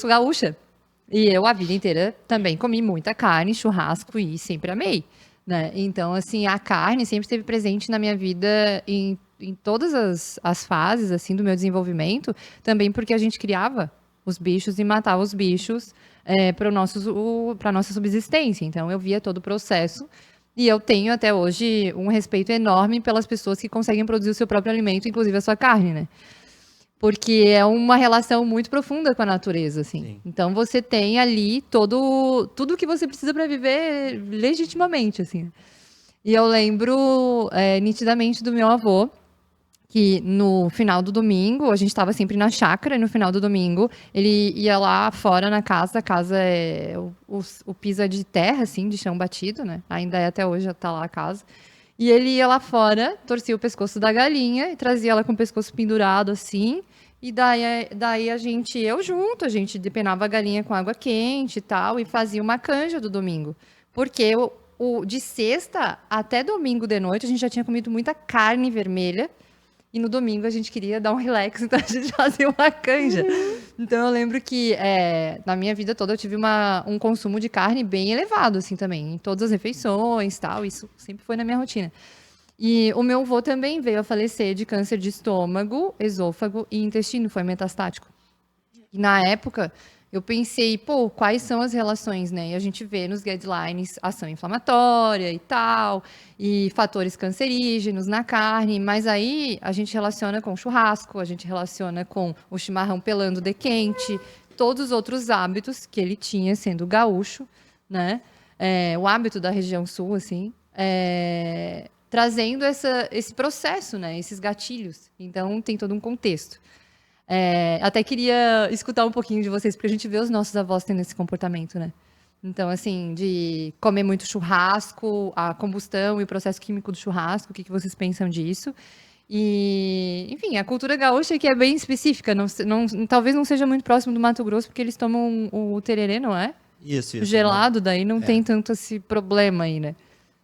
sou gaúcha. E eu, a vida inteira, também comi muita carne, churrasco e sempre amei, né? Então, assim, a carne sempre esteve presente na minha vida em todas as fases, assim, do meu desenvolvimento. Também porque a gente criava os bichos e matava os bichos para nossa subsistência. Então, eu via todo o processo. E eu tenho, até hoje, um respeito enorme pelas pessoas que conseguem produzir o seu próprio alimento, inclusive a sua carne, né? Porque é uma relação muito profunda com a natureza, assim. Sim. Então você tem ali tudo que você precisa para viver legitimamente, assim. E eu lembro nitidamente do meu avô, que no final do domingo, a gente estava sempre na chácara, e no final do domingo ele ia lá fora na casa, a casa o piso é de terra, assim, de chão batido, né? Ainda é até hoje, tá lá a casa. E ele ia lá fora, torcia o pescoço da galinha e trazia ela com o pescoço pendurado assim. E daí eu junto, a gente depenava a galinha com água quente e tal, e fazia uma canja do domingo. Porque de sexta até domingo de noite a gente já tinha comido muita carne vermelha. E no domingo a gente queria dar um relax, então a gente fazia uma canja. Então eu lembro que na minha vida toda eu tive um consumo de carne bem elevado, assim, também. Em todas as refeições e tal, isso sempre foi na minha rotina. E o meu avô também veio a falecer de câncer de estômago, esôfago e intestino, foi metastático. E na época, eu pensei, pô, quais são as relações, né? E a gente vê nos guidelines ação inflamatória e tal, e fatores cancerígenos na carne, mas aí a gente relaciona com churrasco, a gente relaciona com o chimarrão pelando de quente, todos os outros hábitos que ele tinha sendo gaúcho, né? O hábito da região sul, assim, trazendo esse processo, né? Esses gatilhos. Então, tem todo um contexto. Até queria escutar um pouquinho de vocês, porque a gente vê os nossos avós tendo esse comportamento, né? Então, assim, de comer muito churrasco, a combustão e o processo químico do churrasco, o que vocês pensam disso? E, enfim, a cultura gaúcha que é bem específica, talvez não seja muito próximo do Mato Grosso, porque eles tomam o tererê, não é? Isso. O gelado, daí não tem tanto esse problema aí, né?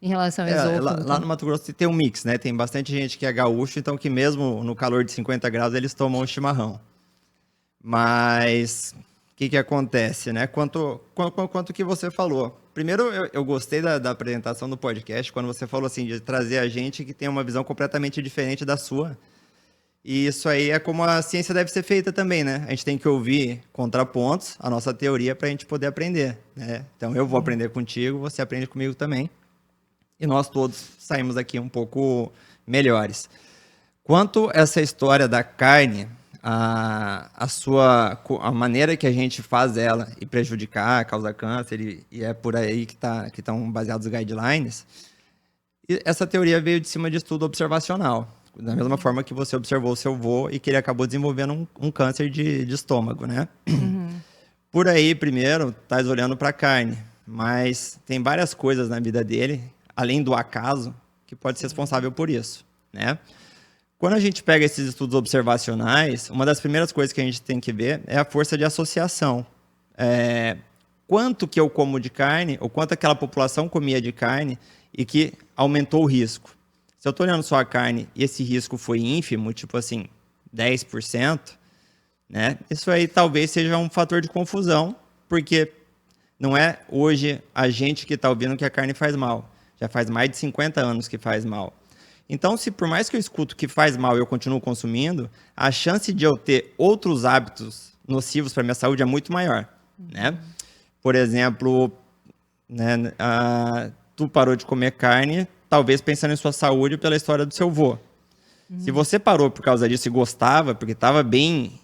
Em relação ao esôfago. Lá no Mato Grosso tem um mix, né? Tem bastante gente que é gaúcho, então que mesmo no calor de 50 graus eles tomam o chimarrão. Mas o que acontece, né? Quanto que você falou. Primeiro, eu gostei da apresentação do podcast, quando você falou assim, de trazer a gente que tem uma visão completamente diferente da sua. E isso aí é como a ciência deve ser feita também, né? A gente tem que ouvir contrapontos, a nossa teoria, para a gente poder aprender, né? Então eu vou aprender contigo, você aprende comigo também. E nós todos saímos aqui um pouco melhores. Quanto a essa história da carne, a maneira que a gente faz ela e prejudicar, causar câncer, e é por aí que estão baseados os guidelines, e essa teoria veio de cima de estudo observacional. Da mesma forma que você observou o seu avô e que ele acabou desenvolvendo um câncer de estômago, né? Por aí, primeiro, estás olhando para a carne, mas tem várias coisas na vida dele, além do acaso, que pode ser responsável por isso, né? Quando a gente pega esses estudos observacionais, uma das primeiras coisas que a gente tem que ver é a força de associação. Quanto que eu como de carne, ou quanto aquela população comia de carne e que aumentou o risco. Se eu estou olhando só a carne e esse risco foi ínfimo, tipo assim, 10%, né? Isso aí talvez seja um fator de confusão, porque não é hoje a gente que está ouvindo que a carne faz mal. Já faz mais de 50 anos que faz mal. Então, se por mais que eu escuto que faz mal e eu continuo consumindo, a chance de eu ter outros hábitos nocivos para minha saúde é muito maior, né? Por exemplo, né, tu parou de comer carne, talvez pensando em sua saúde pela história do seu avô. Se você parou por causa disso e gostava, porque estava bem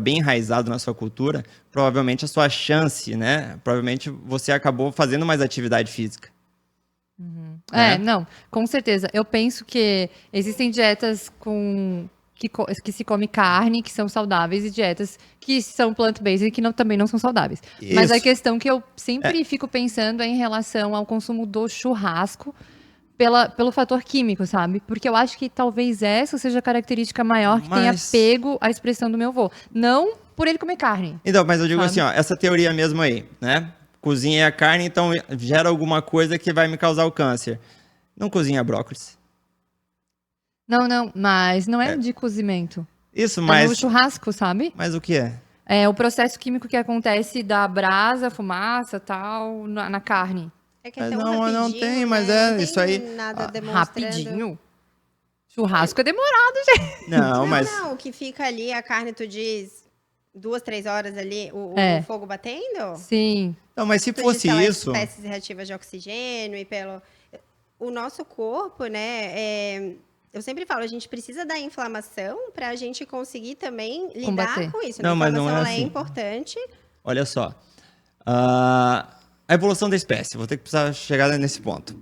enraizado na sua cultura, provavelmente a sua chance, né? Provavelmente você acabou fazendo mais atividade física. Não, com certeza. Eu penso que existem dietas que se come carne, que são saudáveis, e dietas que são plant-based e que também não são saudáveis. Isso. Mas a questão que eu sempre fico pensando é em relação ao consumo do churrasco pelo fator químico, sabe? Porque eu acho que talvez essa seja a característica maior que tenha pego a expressão do meu avô. Não por ele comer carne. Então, mas eu digo sabe? assim, ó, essa teoria mesmo aí, né? Cozinha a carne, então gera alguma coisa que vai me causar o câncer. Não cozinha brócolis. Não, mas não é de cozimento. Isso, mas... É no churrasco, sabe? Mas o que é? o processo químico que acontece da brasa, fumaça, tal, na carne. É que Mas tão não rapidinho, tem, né? mas Não tem isso aí. nada demonstrando. Rapidinho. Churrasco é demorado, gente. Não, mas. Não, que fica ali a carne, tu diz, 2, 3 horas ali, o fogo batendo? Sim. Não, mas se Tu fosse diz pelas isso. espécies reativas de oxigênio e pelo... O nosso corpo, né, eu sempre falo, a gente precisa da inflamação para a gente conseguir também lidar Combater. com isso. Não, A mas inflamação não é ela assim. é importante. Olha só. A evolução da espécie. Vou ter que precisar chegar nesse ponto.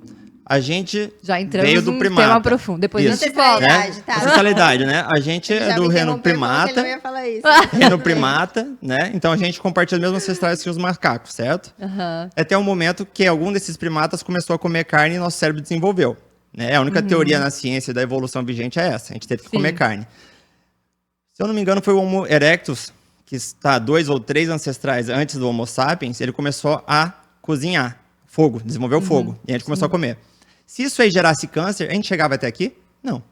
A gente Já entramos veio do num primata. tema profundo. Depois a Isso. gente volta. Ancestralidade, tá? Ancestralidade, né? A gente Ele é já do me reino interrompeu, falou que ele primata. não ia falar isso. Reino primata, né? Então a gente compartilha os mesmos ancestrais que os macacos, certo? Aham. Até o momento que algum desses primatas começou a comer carne e nosso cérebro desenvolveu. Né? A única teoria na ciência da evolução vigente é essa. A gente teve que Sim. comer carne. Se eu não me engano, foi o Homo erectus, que está 2 ou 3 ancestrais antes do Homo sapiens, ele começou a cozinhar fogo, desenvolveu fogo. E a gente começou a comer. Se isso aí gerasse câncer, a gente chegava até aqui? Não.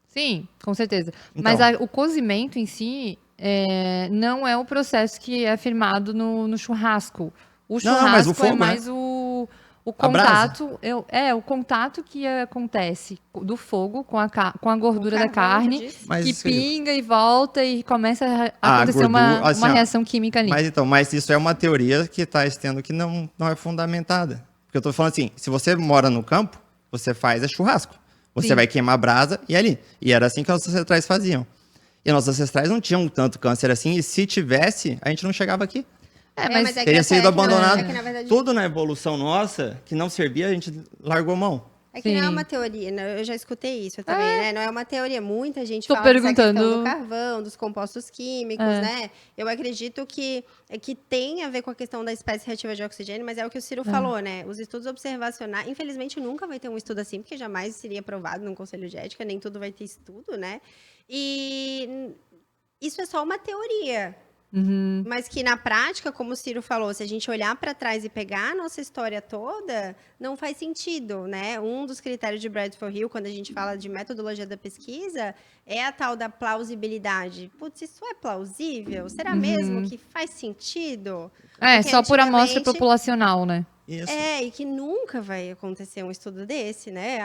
Sim, com certeza. Então. Mas o cozimento em si não é o processo que é afirmado no churrasco. O churrasco mas o fogo, é né? mais o A brasa. contato. O contato que acontece do fogo com a gordura da carvão, tu carne, disse? Mas que isso aí- pinga e volta e começa a A acontecer uma gordura, assim, ó, reação química ali. Mas isso é uma teoria que está tendo que não é fundamentada. Porque eu estou falando assim, se você mora no campo, você faz churrasco. Você Sim. vai queimar a brasa e ali. E era assim que nossos ancestrais faziam. E nossos ancestrais não tinham tanto câncer assim, e se tivesse, a gente não chegava aqui. Mas é que Teria essa- sido é que na- abandonado. é que, na verdade, Tudo na evolução nossa, que não servia, a gente largou mão. É que não é Sim. uma teoria, né? Eu já escutei isso também, né? Não é uma teoria. Muita gente Tô fala dessa questão perguntando. do carvão, dos compostos químicos, né? Eu acredito que tem a ver com a questão da espécie reativa de oxigênio, mas é o que o Ciro falou, né? Os estudos observacionais, infelizmente nunca vai ter um estudo assim, porque jamais seria aprovado num conselho de ética, nem tudo vai ter estudo, né? E isso é só uma teoria. Uhum. Mas que na prática, como o Ciro falou, se a gente olhar para trás e pegar a nossa história toda, não faz sentido, né? Um dos critérios de Bradford Hill, quando a gente fala de metodologia da pesquisa, é a tal da plausibilidade. Putz, isso é plausível? Será mesmo que faz sentido? Porque Só por amostra antigamente- populacional, né? Isso. E que nunca vai acontecer um estudo desse, né?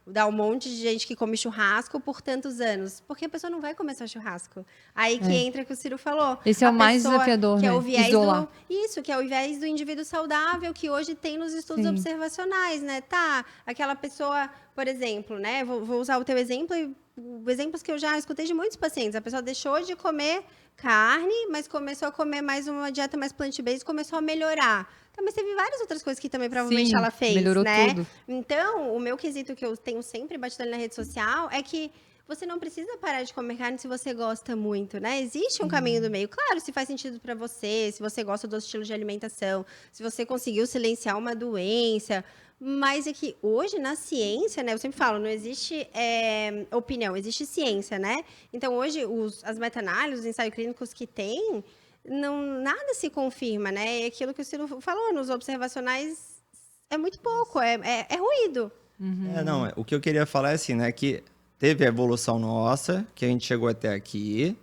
Dá um monte de gente que come churrasco por tantos anos. Porque a pessoa não vai comer só churrasco. Aí que entra o que o Ciro falou. Esse é A o mais pessoa desafiador, que é né? o viés Isolar. Isso, que é o viés do indivíduo saudável que hoje tem nos estudos Sim. observacionais, né? Tá, aquela pessoa, por exemplo, né? Vou usar o teu exemplo e exemplos que eu já escutei de muitos pacientes. A pessoa deixou de comer carne, mas começou a comer mais uma dieta mais plant-based e começou a melhorar. Tá, mas teve várias outras coisas que também provavelmente Sim, ela fez, melhorou né? tudo. Então, o meu quesito que eu tenho sempre batido ali na rede social é que você não precisa parar de comer carne se você gosta muito, né? Existe um caminho do meio. Claro, se faz sentido para você, se você gosta do estilo de alimentação, se você conseguiu silenciar uma doença. Mas é que hoje, na ciência, né? Eu sempre falo, não existe opinião, existe ciência, né? Então, hoje, as meta-análises, os ensaios clínicos que tem, nada se confirma, né? É aquilo que o Ciro falou, nos observacionais é muito pouco, é ruído. Não, o que eu queria falar é assim, né? Que teve a evolução nossa, que a gente chegou até aqui,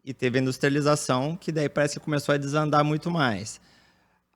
e teve a industrialização, que daí parece que começou a desandar muito mais.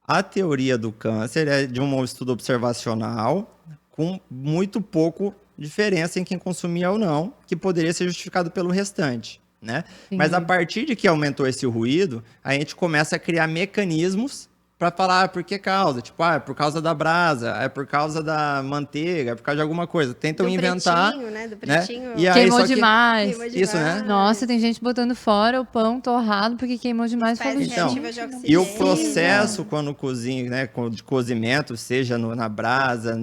A teoria do câncer é de um estudo observacional, com muito pouco diferença em quem consumia ou não, que poderia ser justificado pelo restante, né? Sim. Mas a partir de que aumentou esse ruído, a gente começa a criar mecanismos para falar por que causa. Tipo, é por causa da brasa, é por causa da manteiga, é por causa de alguma coisa. Tentam Do inventar. pretinho, né? Do né? pretinho. E aí, Queimou só que- demais. Queimou Isso, né? demais. Nossa, tem gente botando fora o pão torrado porque queimou demais. Espécie Falei, Então, reativa de gente, oxigênio. E o processo, quando cozinha, né, de cozimento, seja na brasa,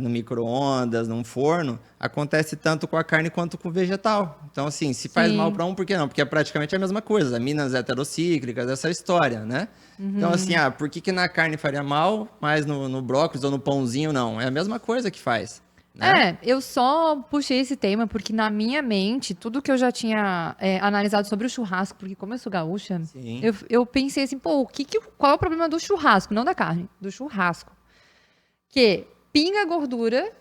no micro-ondas, num forno, acontece tanto com a carne quanto com o vegetal. Então, assim, se faz Sim. mal para um, por que não? Porque é praticamente a mesma coisa, aminas heterocíclicas, essa história, né? Então, assim, por que na carne faria mal, mas no brócolis ou no pãozinho não? É a mesma coisa que faz. Né? Eu só puxei esse tema porque na minha mente, tudo que eu já tinha analisado sobre o churrasco, porque como eu sou gaúcha, Sim. eu pensei assim, pô, qual é o problema do churrasco? Não da carne, do churrasco. Que pinga gordura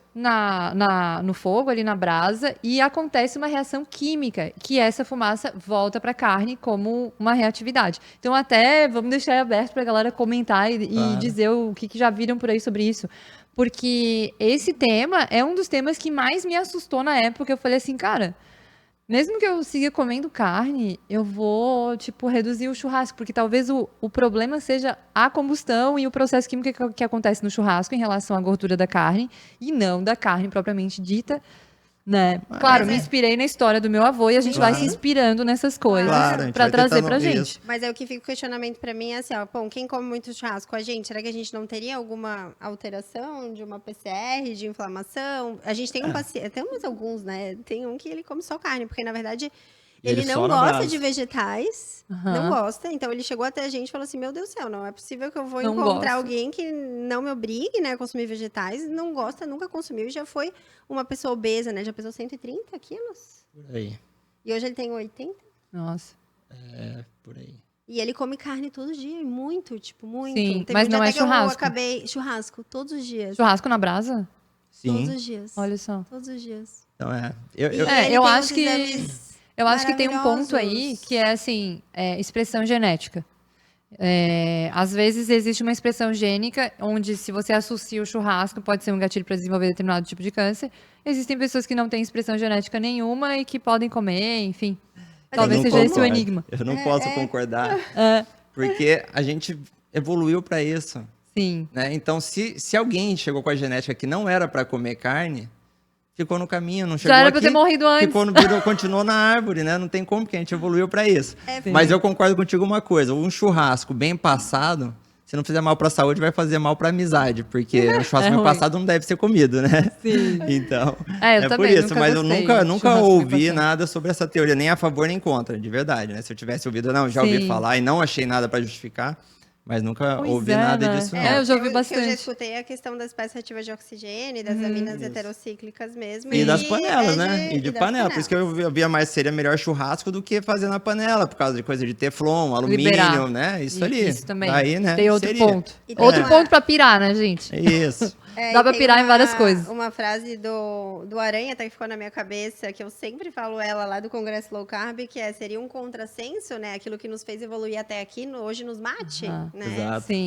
no fogo, ali na brasa, e acontece uma reação química, que essa fumaça volta para a carne como uma reatividade. Então, até vamos deixar aberto para a galera comentar e Claro. dizer o que já viram por aí sobre isso. Porque esse tema é um dos temas que mais me assustou na época. Eu falei assim, cara, mesmo que eu siga comendo carne, eu vou, tipo, reduzir o churrasco, porque talvez o problema seja a combustão e o processo químico que acontece no churrasco em relação à gordura da carne, e não da carne propriamente dita, né? Claro, me inspirei na história do meu avô e a gente vai se inspirando nessas coisas Claro, a gente pra vai trazer tentando pra gente. isso. Mas aí o que fica o questionamento pra mim é assim, ó, bom, quem come muito churrasco? A gente, será que a gente não teria alguma alteração de uma PCR, de inflamação? A gente tem um paciente, temos alguns, né? Tem um que ele come só carne, porque na verdade ele Ele não só na gosta brasa. de vegetais, Aham. não gosta. Então ele chegou até a gente e falou assim, meu Deus do céu, não é possível que eu vou Não encontrar gosta. alguém que não me obrigue, né, a consumir vegetais, não gosta, nunca consumiu e já foi uma pessoa obesa, né? Já pesou 130 quilos. Por aí. E hoje ele tem 80. Nossa. É, por aí. E ele come carne todo dia, e muito, tipo, muito. Sim, Teve mas um dia não até é que eu churrasco. acabei churrasco todos os dias. Churrasco na brasa? Todos Sim. os dias. Olha só. Todos os dias. Então E eu- ele eu tem acho uns que- exames Eu acho que tem um ponto aí maravilhosos. que é assim, expressão genética. Às vezes existe uma expressão gênica onde se você associa o churrasco pode ser um gatilho para desenvolver determinado tipo de câncer. Existem pessoas que não têm expressão genética nenhuma e que podem comer, enfim. Mas Talvez eu não seja esse o concordo. enigma. Eu não posso concordar, porque a gente evoluiu para isso. Sim. Né? Então, se alguém chegou com a genética que não era para comer carne, ficou no caminho, não chegou era aqui, pra ter morrido antes. continuou na árvore, né? Não tem como, porque a gente evoluiu para isso. Sim. Mas eu concordo contigo uma coisa, um churrasco bem passado, se não fizer mal para a saúde, vai fazer mal para a amizade, porque um churrasco bem ruim. passado não deve ser comido, né? Sim. Então, Eu por também, isso, nunca mas eu gostei nunca de churrasco bem ouvi passado. nada sobre essa teoria, nem a favor nem contra, de verdade, né? Se eu tivesse ouvido, não, já ouvi Sim. falar e não achei nada para justificar, mas nunca Pois ouvi é, nada né? disso, não. Eu já ouvi O que eu bastante. já escutei é a questão das espécies ativas de oxigênio, das aminas heterocíclicas mesmo. E das panelas, é né? E de das panela. Por isso que eu via mais, seria melhor churrasco do que fazer na panela, por causa de coisa de teflon, alumínio, Liberar. né? Isso ali. Isso também. Daí, né? Tem outro seria. ponto. E tem Outro uma- ponto pra pirar, né, gente? Isso. Dá e pra tem pirar em várias coisas. Uma frase do Aranha, até que ficou na minha cabeça, que eu sempre falo ela lá do Congresso Low Carb, que seria um contrassenso, né? Aquilo que nos fez evoluir até aqui, hoje nos mate, Ah, né? Exato. Sim.